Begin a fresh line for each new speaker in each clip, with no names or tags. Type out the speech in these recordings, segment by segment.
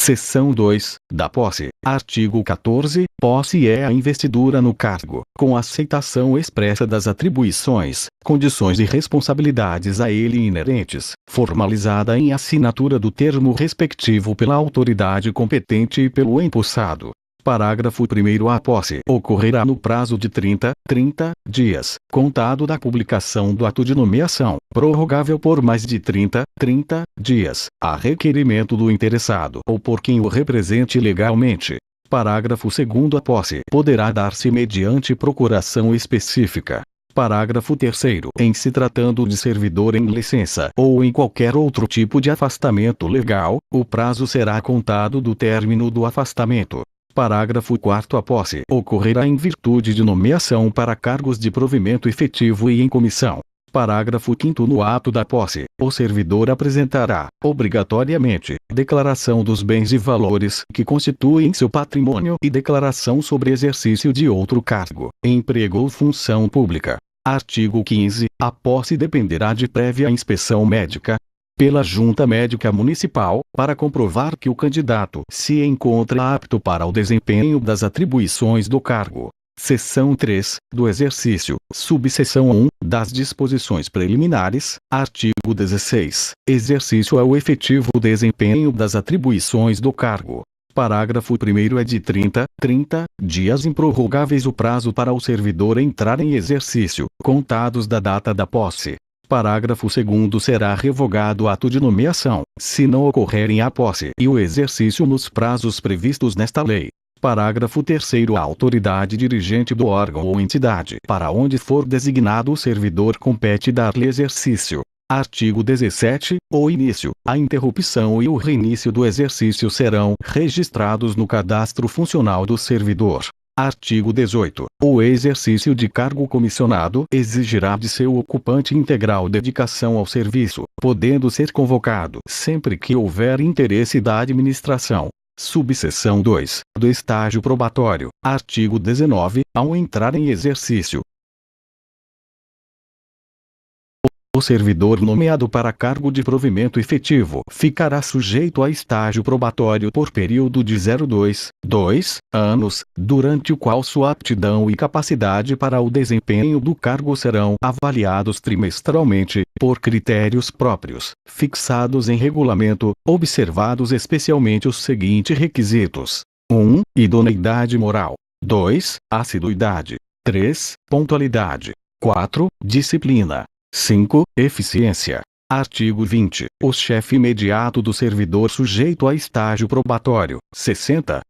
Seção 2, da posse. Artigo 14. Posse é a investidura no cargo, com aceitação expressa das atribuições, condições e responsabilidades a ele inerentes, formalizada em assinatura do termo respectivo pela autoridade competente e pelo empossado. Parágrafo 1º. A posse ocorrerá no prazo de 30 dias, contado da publicação do ato de nomeação, prorrogável por mais de 30 dias, a requerimento do interessado ou por quem o represente legalmente. Parágrafo 2º. A posse poderá dar-se mediante procuração específica. Parágrafo 3º. Em se tratando de servidor em licença ou em qualquer outro tipo de afastamento legal, o prazo será contado do término do afastamento. Parágrafo 4º. A posse ocorrerá em virtude de nomeação para cargos de provimento efetivo e em comissão. Parágrafo 5º. No ato da posse, o servidor apresentará, obrigatoriamente, declaração dos bens e valores que constituem seu patrimônio e declaração sobre exercício de outro cargo, emprego ou função pública. Artigo 15. A posse dependerá de prévia inspeção médica pela Junta Médica Municipal, para comprovar que o candidato se encontra apto para o desempenho das atribuições do cargo. Seção 3, do exercício, subseção 1, das disposições preliminares, artigo 16. Exercício é o efetivo desempenho das atribuições do cargo. Parágrafo 1º. É de 30 dias improrrogáveis o prazo para o servidor entrar em exercício, contados da data da posse. Parágrafo 2º. Será revogado o ato de nomeação, se não ocorrerem a posse e o exercício nos prazos previstos nesta lei. Parágrafo 3º. A autoridade dirigente do órgão ou entidade para onde for designado o servidor compete dar-lhe exercício. Artigo 17. O início, a interrupção e o reinício do exercício serão registrados no cadastro funcional do servidor. Artigo 18. O exercício de cargo comissionado exigirá de seu ocupante integral dedicação ao serviço, podendo ser convocado sempre que houver interesse da administração. Subseção 2. Do estágio probatório. Artigo 19. Ao entrar em exercício, o servidor nomeado para cargo de provimento efetivo ficará sujeito a estágio probatório por período de 2 anos, durante o qual sua aptidão e capacidade para o desempenho do cargo serão avaliados trimestralmente, por critérios próprios, fixados em regulamento, observados especialmente os seguintes requisitos: 1. Idoneidade moral. 2. Assiduidade. 3. Pontualidade. 4. Disciplina. 5. Eficiência. Artigo 20. O chefe imediato do servidor sujeito a estágio probatório, 60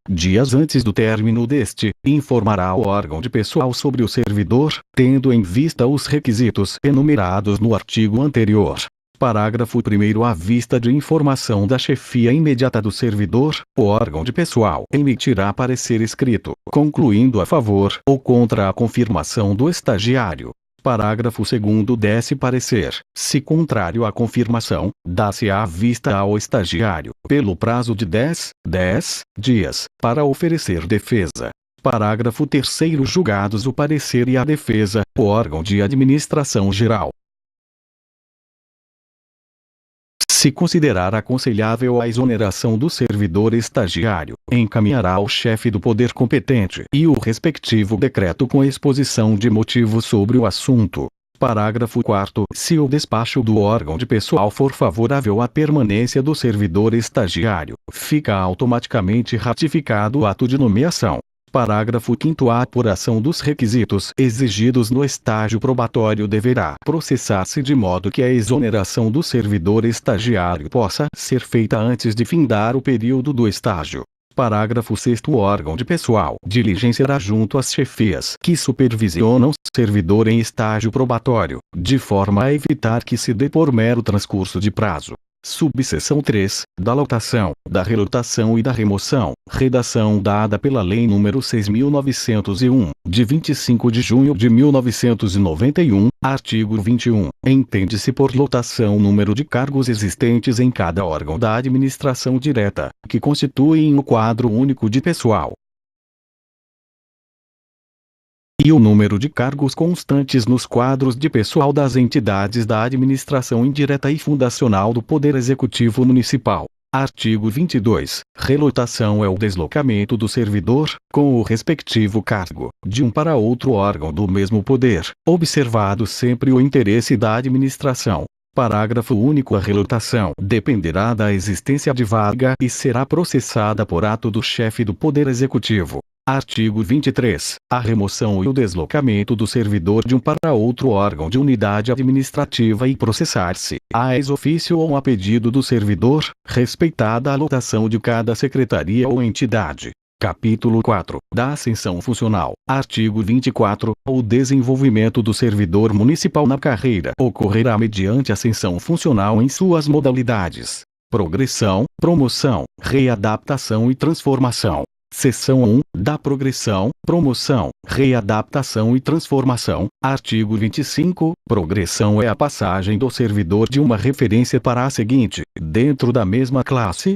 dias antes do término deste, informará ao órgão de pessoal sobre o servidor, tendo em vista os requisitos enumerados no artigo anterior. Parágrafo 1º. À vista de informação da chefia imediata do servidor, o órgão de pessoal emitirá parecer escrito, concluindo a favor ou contra a confirmação do estagiário. Parágrafo 2º. Desse parecer, se contrário à confirmação, dá-se-á vista ao estagiário, pelo prazo de 10 dias, para oferecer defesa. Parágrafo 3º. Julgados o parecer e a defesa, o órgão de administração geral, se considerar aconselhável a exoneração do servidor estagiário, encaminhará ao chefe do poder competente e o respectivo decreto com exposição de motivos sobre o assunto. Parágrafo 4º. Se o despacho do órgão de pessoal for favorável à permanência do servidor estagiário, fica automaticamente ratificado o ato de nomeação. Parágrafo 5º. A apuração dos requisitos exigidos no estágio probatório deverá processar-se de modo que a exoneração do servidor estagiário possa ser feita antes de findar o período do estágio. Parágrafo 6º. O órgão de pessoal diligenciará junto às chefias que supervisionam servidor em estágio probatório, de forma a evitar que se dê por mero transcurso de prazo. Subseção 3, da lotação, da relotação e da remoção, redação dada pela Lei nº 6.901, de 25 de junho de 1991, artigo 21. Entende-se por lotação o número de cargos existentes em cada órgão da administração direta, que constituem o quadro único de pessoal, e o número de cargos constantes nos quadros de pessoal das entidades da administração indireta e fundacional do Poder Executivo Municipal. Artigo 22. Relotação é o deslocamento do servidor, com o respectivo cargo, de um para outro órgão do mesmo poder, observado sempre o interesse da administração. Parágrafo único. A relotação dependerá da existência de vaga e será processada por ato do chefe do Poder Executivo. Artigo 23. A remoção e o deslocamento do servidor de um para outro órgão de unidade administrativa e processar-se, a ex ofício ou a pedido do servidor, respeitada a lotação de cada secretaria ou entidade. Capítulo 4. Da ascensão funcional. Artigo 24. O desenvolvimento do servidor municipal na carreira ocorrerá mediante ascensão funcional em suas modalidades: progressão, promoção, readaptação e transformação. Seção 1. Da progressão, promoção, readaptação e transformação. Artigo 25. Progressão é a passagem do servidor de uma referência para a seguinte, dentro da mesma classe,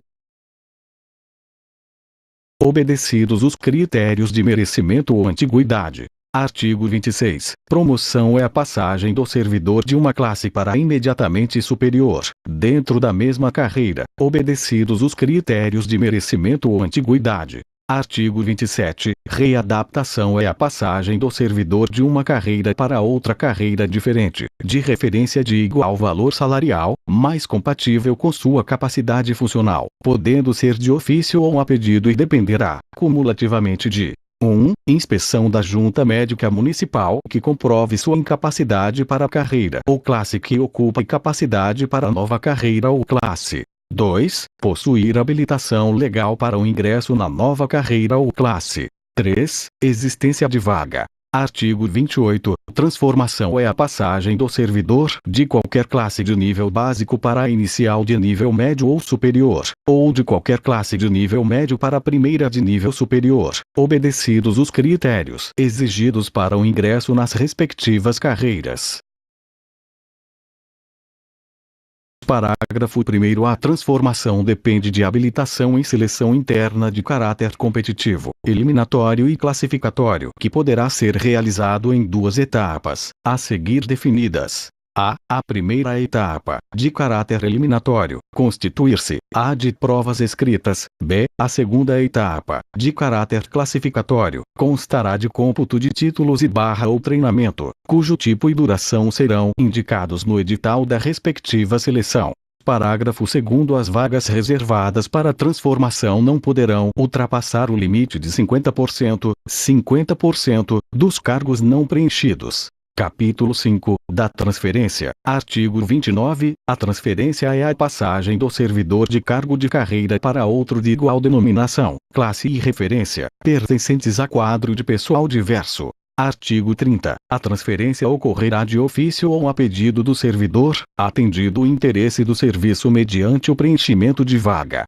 obedecidos os critérios de merecimento ou antiguidade. Artigo 26. Promoção é a passagem do servidor de uma classe para a imediatamente superior, dentro da mesma carreira, obedecidos os critérios de merecimento ou antiguidade. Artigo 27. Readaptação é a passagem do servidor de uma carreira para outra carreira diferente, de referência de igual valor salarial, mais compatível com sua capacidade funcional, podendo ser de ofício ou a pedido e dependerá, cumulativamente de 1. Inspeção da Junta Médica Municipal que comprove sua incapacidade para a carreira ou classe que ocupa e capacidade para a nova carreira ou classe. 2. Possuir habilitação legal para o ingresso na nova carreira ou classe. 3. Existência de vaga. Artigo 28. Transformação é a passagem do servidor de qualquer classe de nível básico para a inicial de nível médio ou superior, ou de qualquer classe de nível médio para a primeira de nível superior, obedecidos os critérios exigidos para o ingresso nas respectivas carreiras. Parágrafo 1º. A transformação depende de habilitação em seleção interna de caráter competitivo, eliminatório e classificatório que poderá ser realizado em duas etapas, a seguir definidas. A primeira etapa, de caráter eliminatório, constituir-se-á de provas escritas. B. A segunda etapa, de caráter classificatório, constará de cômputo de títulos e ou treinamento, cujo tipo e duração serão indicados no edital da respectiva seleção. Parágrafo 2º. As vagas reservadas para transformação não poderão ultrapassar o limite de 50%, dos cargos não preenchidos. Capítulo 5. Da transferência. Artigo 29. A transferência é a passagem do servidor de cargo de carreira para outro de igual denominação, classe e referência, pertencentes a quadro de pessoal diverso. Artigo 30. A transferência ocorrerá de ofício ou a pedido do servidor, atendido o interesse do serviço mediante o preenchimento de vaga.